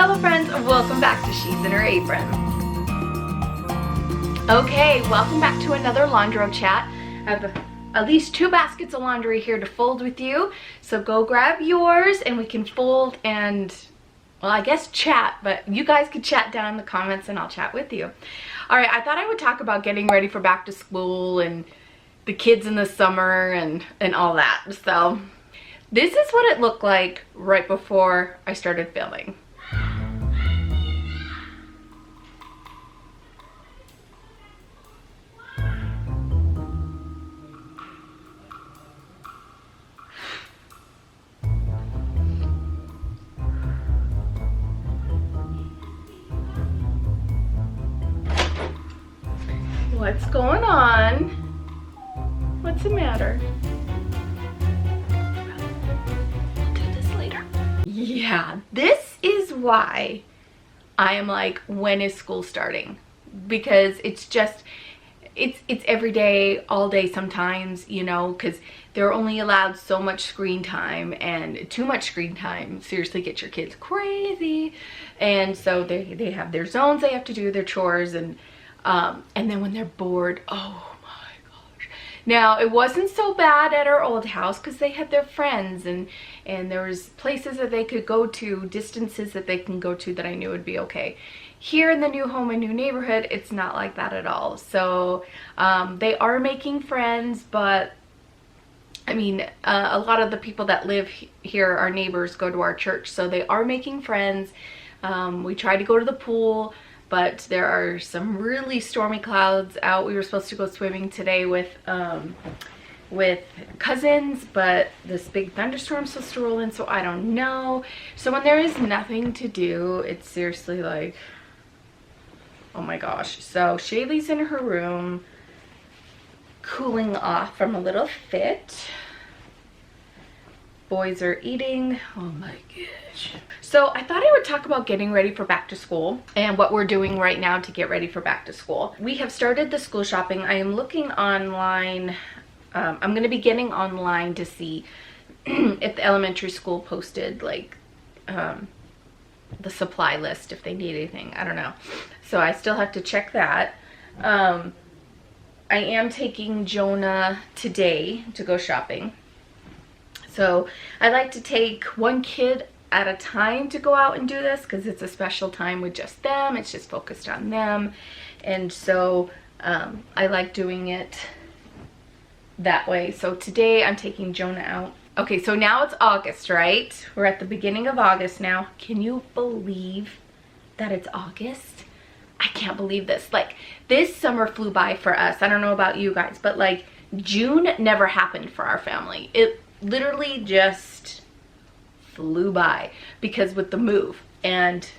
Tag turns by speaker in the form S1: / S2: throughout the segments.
S1: Hello friends, welcome back to She's in Her Apron. Okay, welcome back to another Laundro-Chat. I have at least 2 baskets of laundry here to fold with you. So go grab yours and we can fold and, well, I guess chat, but you guys could chat down in the comments and I'll chat with you. Alright, I thought I would talk about getting ready for back to school and the kids in the summer and all that. So this is what it looked like right before I started filming. What's going on? What's the matter? We'll do this later. Yeah, this is why I am like, when is school starting? Because it's just, it's every day, all day sometimes, you know, because they're only allowed so much screen time, and too much screen time seriously gets your kids crazy. And so they have their zones, they have to do their chores, and then when they're bored, oh my gosh. Now, it wasn't so bad at our old house because they had their friends, and there was places that they could go to, distances that they can go to that I knew would be okay. Here in the new home and new neighborhood, it's not like that at all. So they are making friends, but I mean, a lot of the people that live here, our neighbors, go to our church, so they are making friends. We try to go to the pool, but there are some really stormy clouds out. We were supposed to go swimming today with cousins, but this big thunderstorm's supposed to roll in, so I don't know. So when there is nothing to do, it's seriously like, oh my gosh. So Shaylee's in her room, cooling off from a little fit. Boys are eating. Oh my gosh. So I thought I would talk about getting ready for back to school and what we're doing right now to get ready for back to school. We have started the school shopping. I am looking online. I'm going to be getting online to see if the elementary school posted like the supply list, if they need anything. I don't know. So I still have to check that. I am taking Jonah today to go shopping. So I like to take one kid at a time to go out and do this because it's a special time with just them. It's just focused on them. And so I like doing it that way. So today I'm taking Jonah out. Okay, so now it's August, right? We're at the beginning of August now. Can you believe that it's August? I can't believe this. Like, this summer flew by for us. I don't know about you guys, but like June never happened for our family. It literally just flew by because with the move, and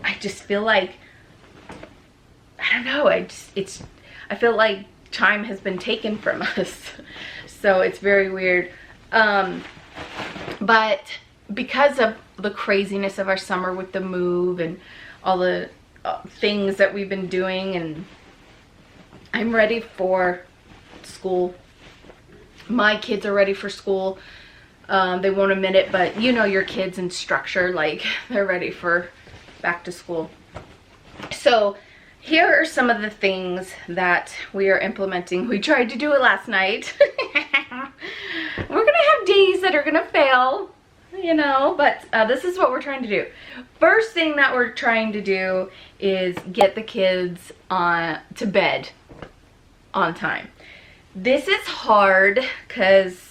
S1: I just feel like, I don't know, I feel like time has been taken from us. So it's very weird. But because of the craziness of our summer with the move and all the things that we've been doing, and I'm ready for school. My kids are ready for school. They won't admit it, but you know your kids in structure, like they're ready for back to school. So here are some of the things that we are implementing. We tried to do it last night. We're gonna have days that are gonna fail, you know, but this is what we're trying to do. First thing that we're trying to do is get the kids to bed on time. This is hard because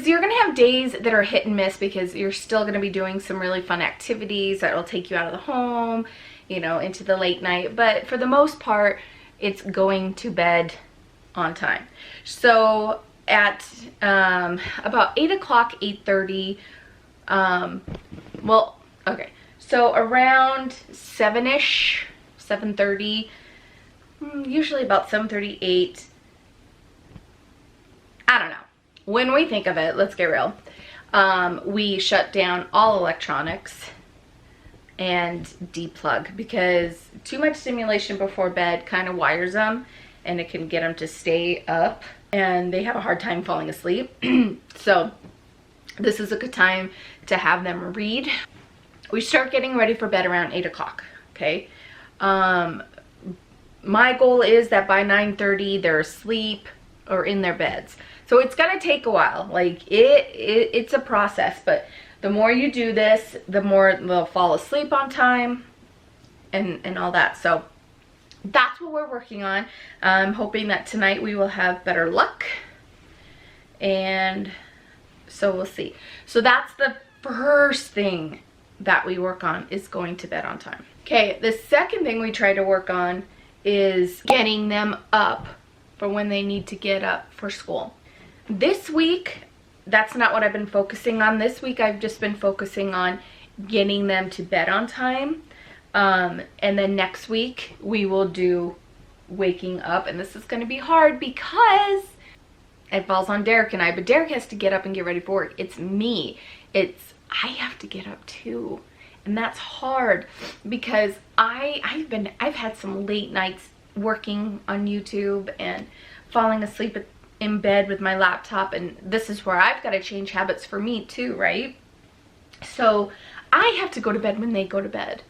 S1: you're gonna have days that are hit and miss because you're still gonna be doing some really fun activities that will take you out of the home, you know, into the late night. But for the most part, it's going to bed on time. So at about 8 o'clock, 8:30, well, okay, so around 7-ish, 7:30, usually about 7:38, I don't know. When we think of it, let's get real, we shut down all electronics and deplug because too much stimulation before bed kind of wires them and it can get them to stay up and they have a hard time falling asleep. So this is a good time to have them read. We start getting ready for bed around 8 o'clock, okay? My goal is that by 9:30 they're asleep or in their beds. So it's gonna take a while. Like it's a process, but the more you do this, the more they'll fall asleep on time and all that. So that's what we're working on. I'm hoping that tonight we will have better luck, and so we'll see. So that's the first thing that we work on, is going to bed on time. Okay, the second thing we try to work on is getting them up for when they need to get up for school. This week, that's not what I've been focusing on. This week I've just been focusing on getting them to bed on time. And then next week we will do waking up, and this is going to be hard because it falls on Derek and I, but Derek has to get up and get ready for work. It's me. I have to get up too. And that's hard because I've had some late nights working on YouTube and falling asleep in bed with my laptop, and this is where I've got to change habits for me too, right? So I have to go to bed when they go to bed.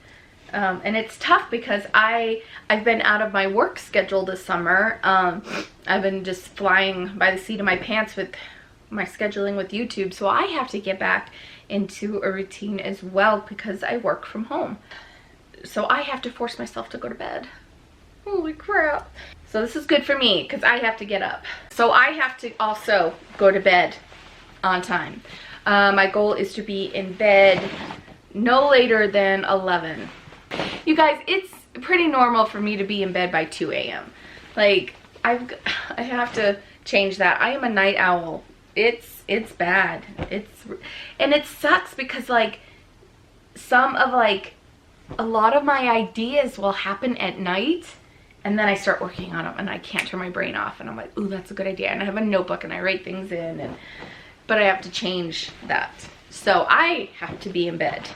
S1: And it's tough because I've been out of my work schedule this summer. I've been just flying by the seat of my pants with my scheduling with YouTube, so I have to get back into a routine as well because I work from home. So I have to force myself to go to bed. Holy crap. So this is good for me because I have to get up. So I have to also go to bed on time. My goal is to be in bed no later than 11. You guys, it's pretty normal for me to be in bed by 2 a.m. Like, I have to change that. I am a night owl. It's bad. And it sucks because like a lot of my ideas will happen at night, and then I start working on them and I can't turn my brain off, and I'm like, ooh, that's a good idea. And I have a notebook and I write things in, but I have to change that. So I have to be in bed.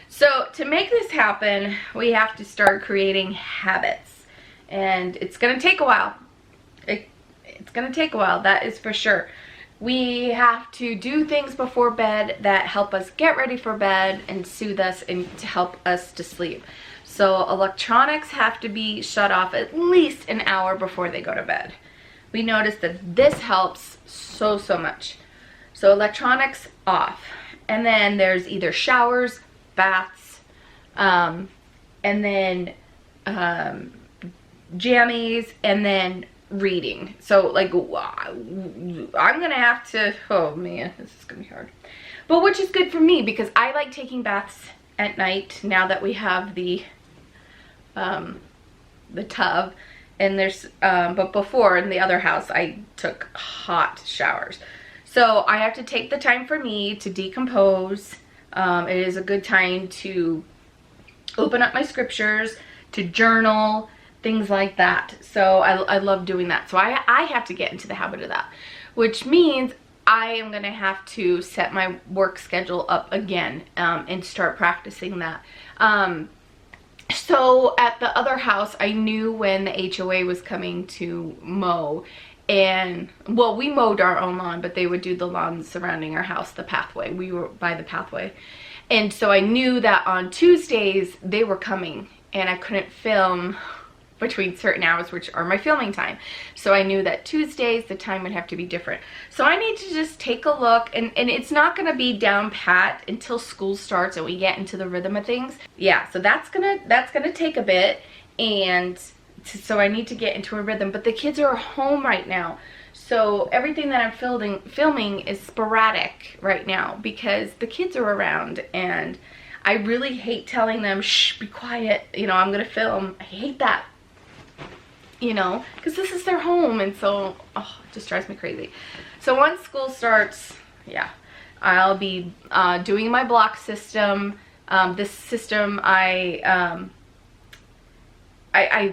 S1: So to make this happen, we have to start creating habits, and it's gonna take a while. It's gonna take a while, that is for sure. We have to do things before bed that help us get ready for bed and soothe us and to help us to sleep. So electronics have to be shut off at least an hour before they go to bed. We noticed that this helps so much. So electronics off. And then there's either showers, baths, and then jammies, and then reading. So like I'm gonna have to, oh man, this is gonna be hard, but which is good for me because I like taking baths at night now that we have the tub, and there's but before in the other house I took hot showers. So I have to take the time for me to decompose. It is a good time to open up my scriptures, to journal, things like that. So I love doing that. So I have to get into the habit of that, which means I am going to have to set my work schedule up again and start practicing that. So at the other house, I knew when the HOA was coming to mow, and well, we mowed our own lawn, but they would do the lawn surrounding our house, the pathway. We were by the pathway. And so I knew that on Tuesdays they were coming, and I couldn't film between certain hours, which are my filming time. So I knew that Tuesdays the time would have to be different. So I need to just take a look, and it's not gonna be down pat until school starts and we get into the rhythm of things. Yeah, so that's gonna take a bit, and so I need to get into a rhythm. But the kids are home right now, so everything that I'm filming is sporadic right now because the kids are around, and I really hate telling them, shh, be quiet, you know, I'm gonna film. I hate that, you know, because this is their home, and so it just drives me crazy. So once school starts, yeah, I'll be doing my block system. This system I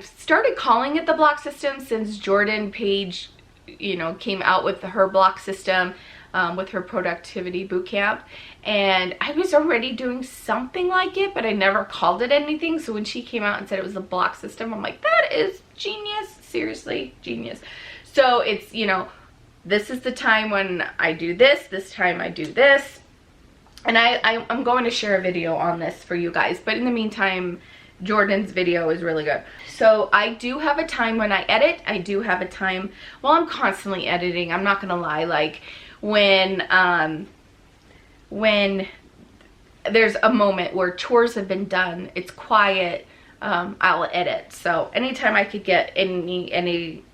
S1: started calling it the block system since Jordan Page, you know, came out with her block system with her productivity boot camp, and I was already doing something like it, but I never called it anything. So when she came out and said it was the block system, I'm like, that is genius, seriously genius. So it's, you know, this is the time when I do this time I do this. And I'm going to share a video on this for you guys, but in the meantime, Jordan's video is really good. So I do have a time when I edit. I do have a time, well, I'm constantly editing, I'm not gonna lie. Like when there's a moment where chores have been done, it's quiet, I'll edit. So anytime I could get anytime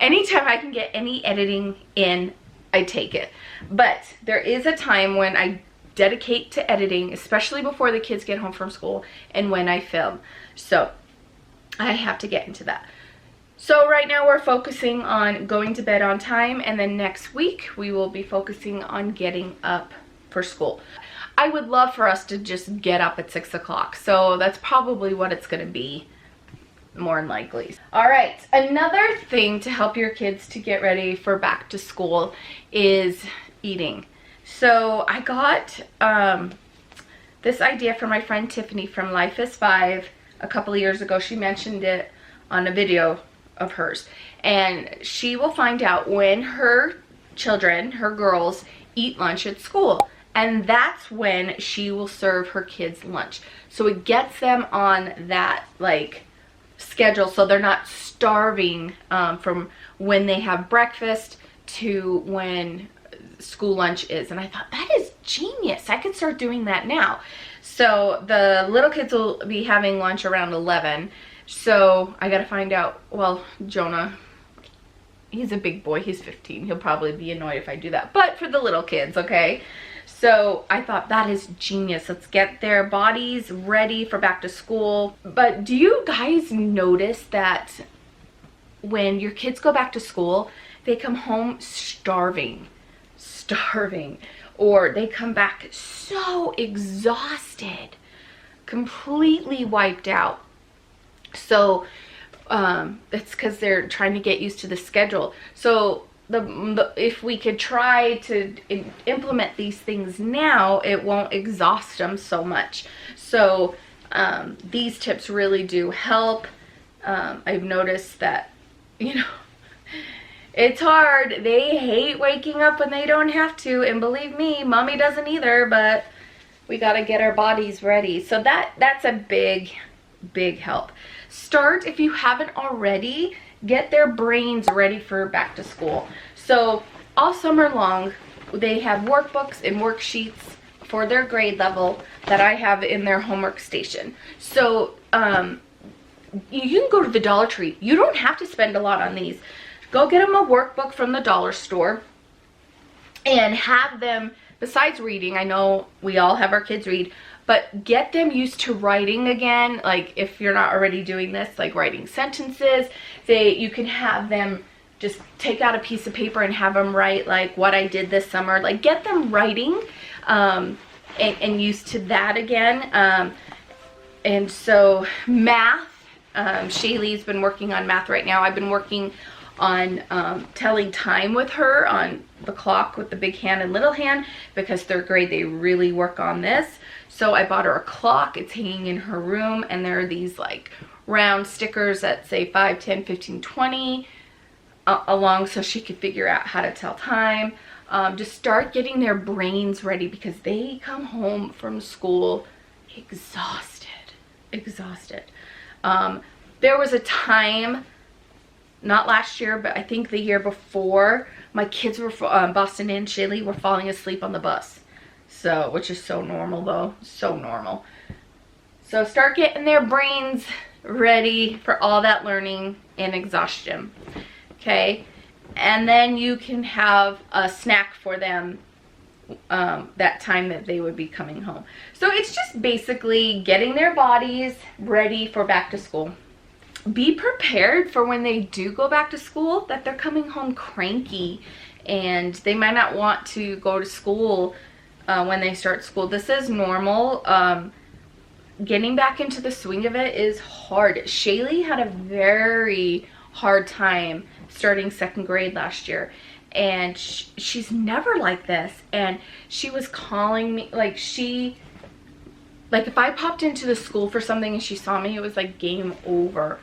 S1: I can get any editing in, I take it. But there is a time when I dedicate to editing, especially before the kids get home from school and when I film. So I have to get into that. So right now we're focusing on going to bed on time, and then next week we will be focusing on getting up for school. I would love for us to just get up at 6 o'clock. So that's probably what it's going to be, more than likely. All right, another thing to help your kids to get ready for back to school is eating. So I got this idea from my friend Tiffany from Life is 5 a couple of years ago. She mentioned it on a video of hers, and she will find out when her children, her girls, eat lunch at school, and that's when she will serve her kids lunch. So it gets them on that like schedule, so they're not starving from when they have breakfast to when school lunch is. And I thought, that is genius, I could start doing that now. So the little kids will be having lunch around 11, so I gotta find out, well, Jonah, he's a big boy, he's 15, he'll probably be annoyed if I do that, but for the little kids, okay? So I thought, that is genius, let's get their bodies ready for back to school. But do you guys notice that when your kids go back to school, they come home starving, or they come back so exhausted, completely wiped out? So that's because they're trying to get used to the schedule. So if we could try to implement these things now, it won't exhaust them so much. So these tips really do help. I've noticed that, you know, it's hard. They hate waking up when they don't have to, and believe me, mommy doesn't either, but we got to get our bodies ready. So that's a big help. Start, if you haven't already, get their brains ready for back to school. So all summer long, they have workbooks and worksheets for their grade level that I have in their homework station. So you can go to the Dollar Tree. You don't have to spend a lot on these. Go get them a workbook from the dollar store and have them, besides reading, I know we all have our kids read, but get them used to writing again. Like if you're not already doing this, like writing sentences, you can have them just take out a piece of paper and have them write like what I did this summer. Like get them writing and used to that again. And so math, Shaylee's been working on math right now. I've been working on telling time with her on the clock with the big hand and little hand, because third grade they really work on this. So I bought her a clock. It's hanging in her room, and there are these like round stickers that say 5, 10, 15, 20 along, so she could figure out how to tell time. Just start getting their brains ready, because they come home from school exhausted. There was a time, not last year, but I think the year before, my kids were, Boston and Shaylee were falling asleep on the bus. So, which is so normal though, so normal. So start getting their brains ready for all that learning and exhaustion, okay? And then you can have a snack for them that time that they would be coming home. So it's just basically getting their bodies ready for back to school. Be prepared for when they do go back to school, that they're coming home cranky and they might not want to go to school when they start school. This is normal. Getting back into the swing of it is hard. Shaylee had a very hard time starting second grade last year, and she's never like this. And she was calling me, like if I popped into the school for something and she saw me, it was like game over.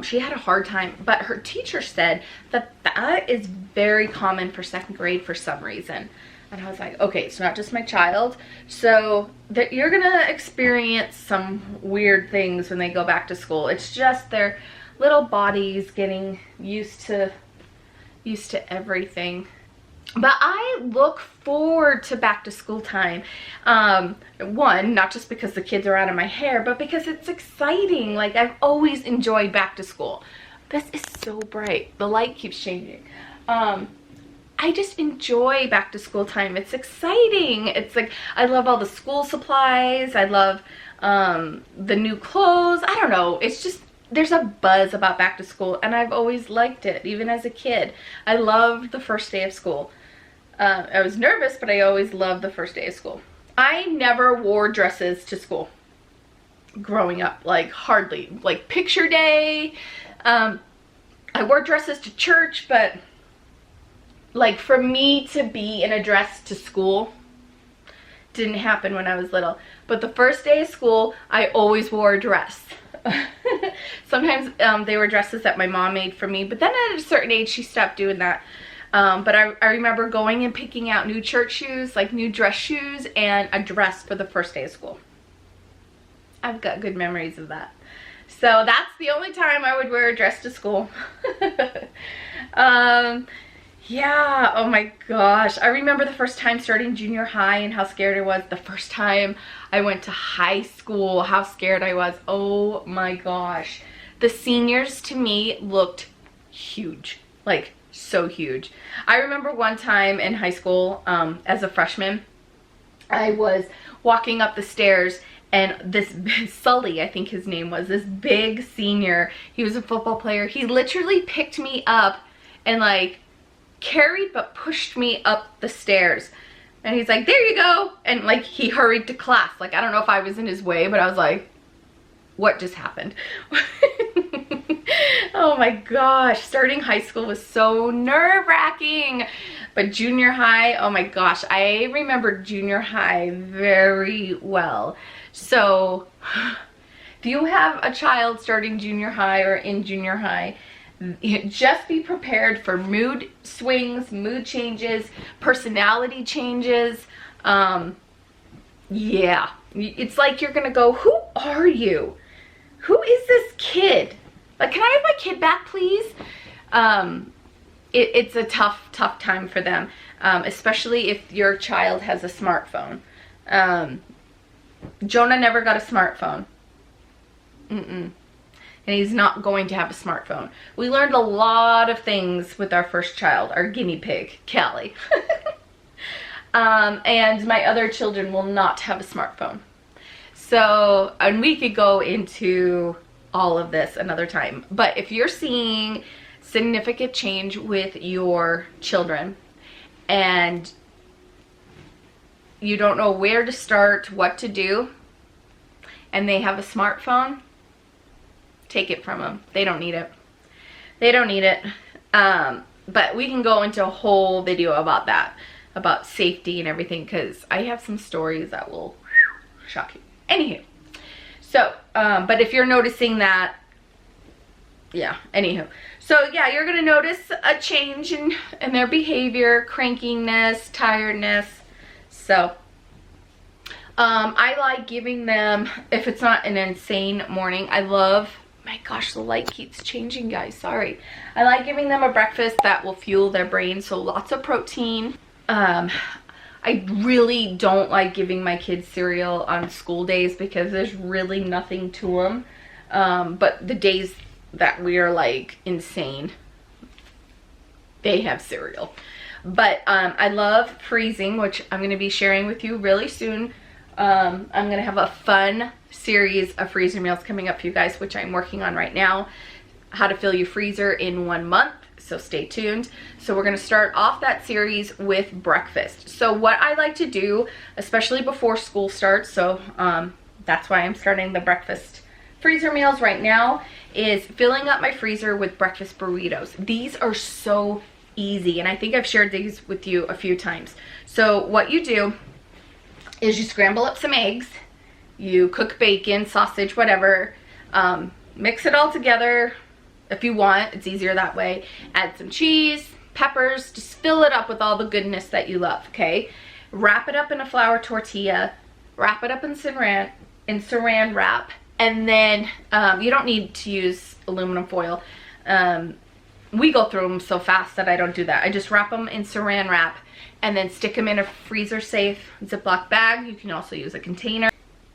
S1: she had a hard time, but her teacher said that that is very common for 2nd grade for some reason. And I was like, okay, it's not just my child. So that you're gonna experience some weird things when they go back to school. It's just their little bodies getting used to everything. But I look forward to back to school time. One, not just because the kids are out of my hair, but because it's exciting. Like, I've always enjoyed back to school. This is so bright. The light keeps changing. I just enjoy back to school time. It's exciting. It's like, I love all the school supplies. I love the new clothes. I don't know. It's just, there's a buzz about back to school, and I've always liked it, even as a kid. I loved the first day of school. I was nervous, but I always loved the first day of school. I never wore dresses to school growing up, like hardly. Like picture day, I wore dresses to church, but like for me to be in a dress to school didn't happen when I was little. But the first day of school, I always wore a dress. Sometimes they were dresses that my mom made for me, but then at a certain age she stopped doing that. But I remember going and picking out new church shoes, like new dress shoes, and a dress for the first day of school. I've got good memories of that. So that's the only time I would wear a dress to school. Yeah, oh my gosh. I remember the first time starting junior high and how scared I was. The first time I went to high school, how scared I was. Oh my gosh. The seniors to me looked huge, like so huge. I remember one time in high school as a freshman, I was walking up the stairs and this Sully, I think his name was, this big senior, he was a football player. He literally picked me up and like carried but pushed me up the stairs, and he's like, there you go, and like he hurried to class. Like, I don't know if I was in his way, but I was like, what just happened? Oh my gosh, starting high school was so nerve-wracking. But junior high, oh my gosh, I remember junior high very well. So if you have a child starting junior high or in junior high, just be prepared for mood swings, mood changes, personality changes. Yeah, it's like you're gonna go, who are you? Who is this kid? Like, can I have my kid back, please? It's a tough time for them, especially if your child has a smartphone. Jonah never got a smartphone. And he's not going to have a smartphone. We learned a lot of things with our first child, our guinea pig, Callie. And my other children will not have a smartphone. So, and we could go into all of this another time. But if you're seeing significant change with your children and you don't know where to start, what to do, and they have a smartphone, take it from them. They don't need it. They don't need it. But we can go into a whole video about that, about safety and everything, because I have some stories that will shock you. Anywho, so, but if you're noticing that, yeah, anywho. So yeah, you're going to notice a change in their behavior, crankiness, tiredness. So, I like giving them, if it's not an insane morning, I love, my gosh, the light keeps changing, guys, sorry. I like giving them a breakfast that will fuel their brain, so lots of protein. I really don't like giving my kids cereal on school days because there's really nothing to them. But the days that we are like insane, they have cereal. But I love freezing, which I'm going to be sharing with you really soon. I'm going to have a fun series of freezer meals coming up for you guys, which I'm working on right now. How to fill your freezer in 1 month. So stay tuned. So we're going to start off that series with breakfast. So what I like to do, especially before school starts, so that's why I'm starting the breakfast freezer meals right now, is filling up my freezer with breakfast burritos. These are so easy, and I think I've shared these with you a few times. So what you do is you scramble up some eggs, you cook bacon, sausage, whatever, mix it all together, if you want, it's easier that way. Add some cheese, peppers, just fill it up with all the goodness that you love, okay? Wrap it up in a flour tortilla, wrap it up in saran wrap, and then you don't need to use aluminum foil. We go through them so fast that I don't do that. I just wrap them in saran wrap and then stick them in a freezer safe Ziploc bag. You can also use a container.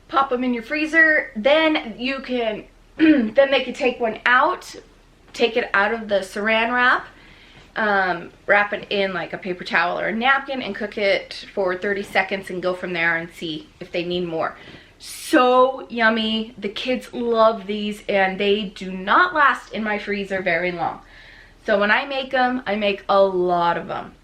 S1: Pop them in your freezer. Then you can, then they can take one out, take it out of the saran wrap, wrap it in like a paper towel or a napkin and cook it for 30 seconds and go from there and see if they need more. So yummy. The kids love these and they do not last in my freezer very long. So when I make them, I make a lot of them.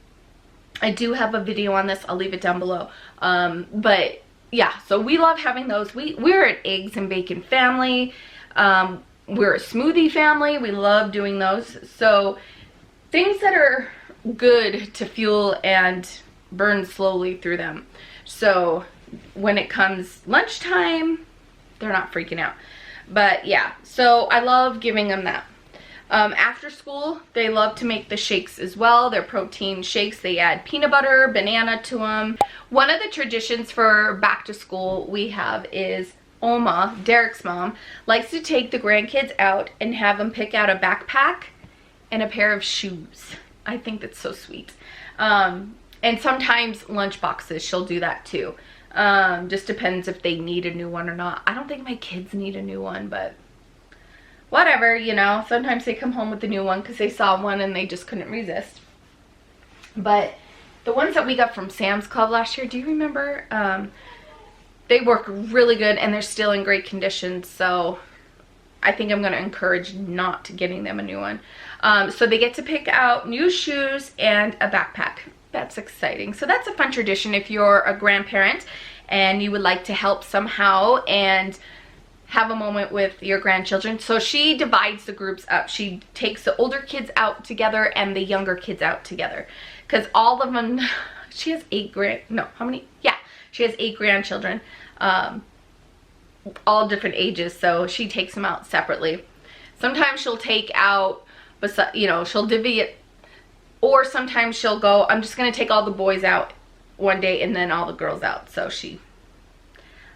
S1: I do have a video on this. I'll leave it down below. But yeah, so we love having those. We're an eggs and bacon family. We're a smoothie family. We love doing those. So things that are good to fuel and burn slowly through them. So when it comes lunchtime, they're not freaking out. But yeah, so I love giving them that. After school, they love to make the shakes as well. They're protein shakes. They add peanut butter, banana to them. One of the traditions for back to school we have is Oma, Derek's mom, likes to take the grandkids out and have them pick out a backpack and a pair of shoes. I think that's so sweet. And sometimes lunch boxes, she'll do that too. Just depends if they need a new one or not. I don't think my kids need a new one, but whatever, you know. Sometimes they come home with a new one because they saw one and they just couldn't resist. But the ones that we got from Sam's Club last year, do you remember? They work really good and they're still in great condition. So I think I'm going to encourage not getting them a new one. So they get to pick out new shoes and a backpack. That's exciting. So that's a fun tradition if you're a grandparent and you would like to help somehow and have a moment with your grandchildren. So she divides the groups up. She takes the older kids out together and the younger kids out together. Because all of them, she has 8 she has 8 grandchildren, all different ages. So she takes them out separately. Sometimes she'll take out, you know, she'll divvy it. Or sometimes she'll go, I'm just going to take all the boys out one day and then all the girls out. So she,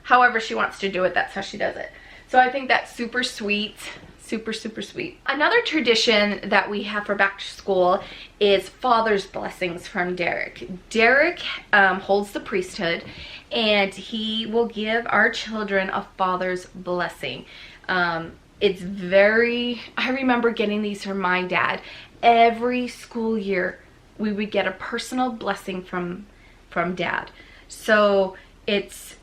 S1: however she wants to do it, that's how she does it. So I think that's super sweet. Super, super sweet. Another tradition that we have for back to school is Father's blessings from Derek. Derek holds the priesthood and he will give our children a father's blessing. It's very, I remember getting these from my dad. Every school year we would get a personal blessing from dad. So it's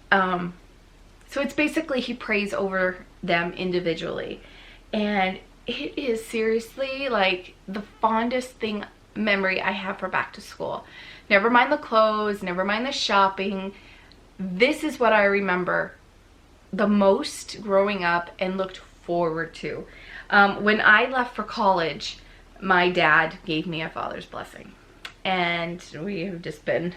S1: basically he prays over them individually. And it is seriously like the fondest memory I have for back to school. Never mind the clothes, never mind the shopping. This is what I remember the most growing up and looked forward to. When I left for college, my dad gave me a father's blessing. And we have just been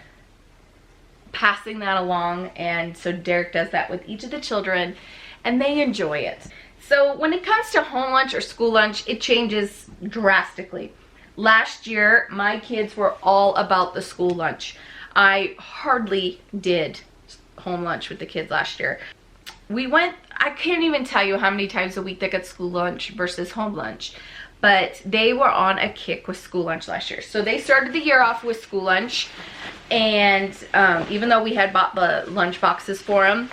S1: passing that along. And so Derek does that with each of the children and they enjoy it. So when it comes to home lunch or school lunch, it changes drastically. Last year, my kids were all about the school lunch. I hardly did home lunch with the kids last year. We went, I can't even tell you how many times a week they got school lunch versus home lunch. But they were on a kick with school lunch last year. So they started the year off with school lunch. And even though we had bought the lunch boxes for them,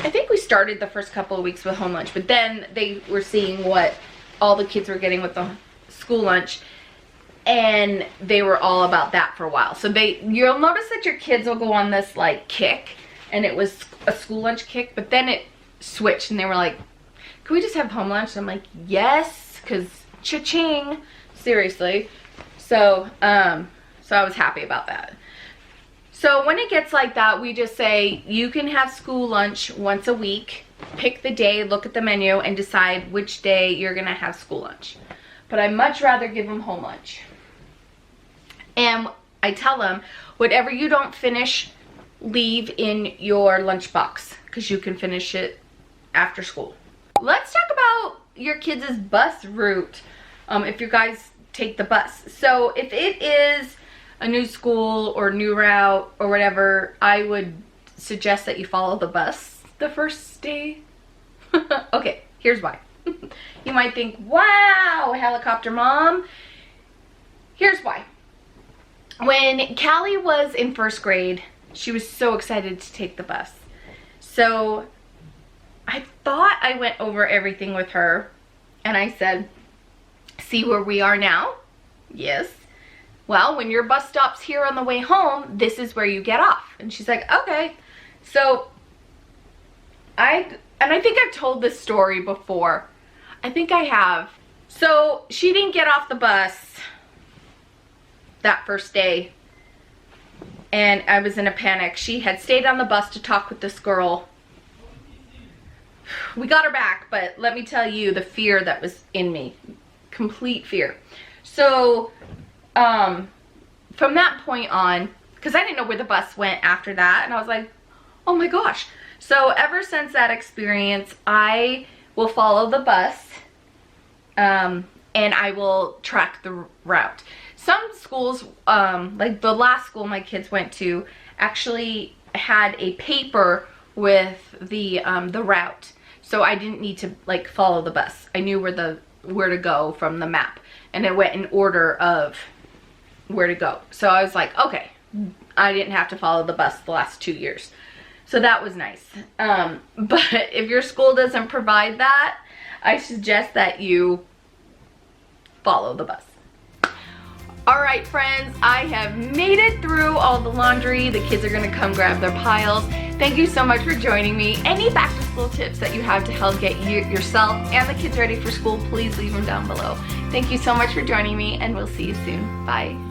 S1: I think we started the first couple of weeks with home lunch. But then they were seeing what all the kids were getting with the school lunch. And they were all about that for a while. So you'll notice that your kids will go on this like kick. And it was a school lunch kick. But then it switched and they were like, can we just have home lunch? And I'm like, yes, because cha-ching, seriously. So I was happy about that. So when it gets like that, we just say, you can have school lunch once a week. Pick the day, look at the menu, and decide which day you're going to have school lunch. But I much rather give them home lunch. And I tell them, whatever you don't finish, leave in your lunchbox, because you can finish it after school. Let's talk about your kids' bus route if you guys take the bus. So if it is a new school or new route or whatever, I would suggest that you follow the bus the first day. Okay, here's why. You might think, wow, helicopter mom. Here's why. When Callie was in first grade, she was so excited to take the bus. So I thought I went over everything with her, and I said, see where we are now? Yes. Well, when your bus stops here on the way home, this is where you get off. And she's like, okay. So I think I've told this story before. I think I have. So she didn't get off the bus that first day, and I was in a panic. She had stayed on the bus to talk with this girl. We got her back, but let me tell you the fear that was in me. Complete fear. So from that point on, because I didn't know where the bus went after that, and I was like, oh my gosh. So ever since that experience, I will follow the bus, and I will track the route. Some schools, like the last school my kids went to, actually had a paper with the route, so I didn't need to like follow the bus. I knew where to go from the map, and it went in order of where to go. So I was like, okay, I didn't have to follow the bus the last 2 years. So that was nice. But if your school doesn't provide that, I suggest that you follow the bus. All right, friends, I have made it through all the laundry. The kids are gonna come grab their piles. Thank you so much for joining me. Any back to school tips that you have to help get yourself and the kids ready for school, please leave them down below. Thank you so much for joining me, and we'll see you soon. Bye.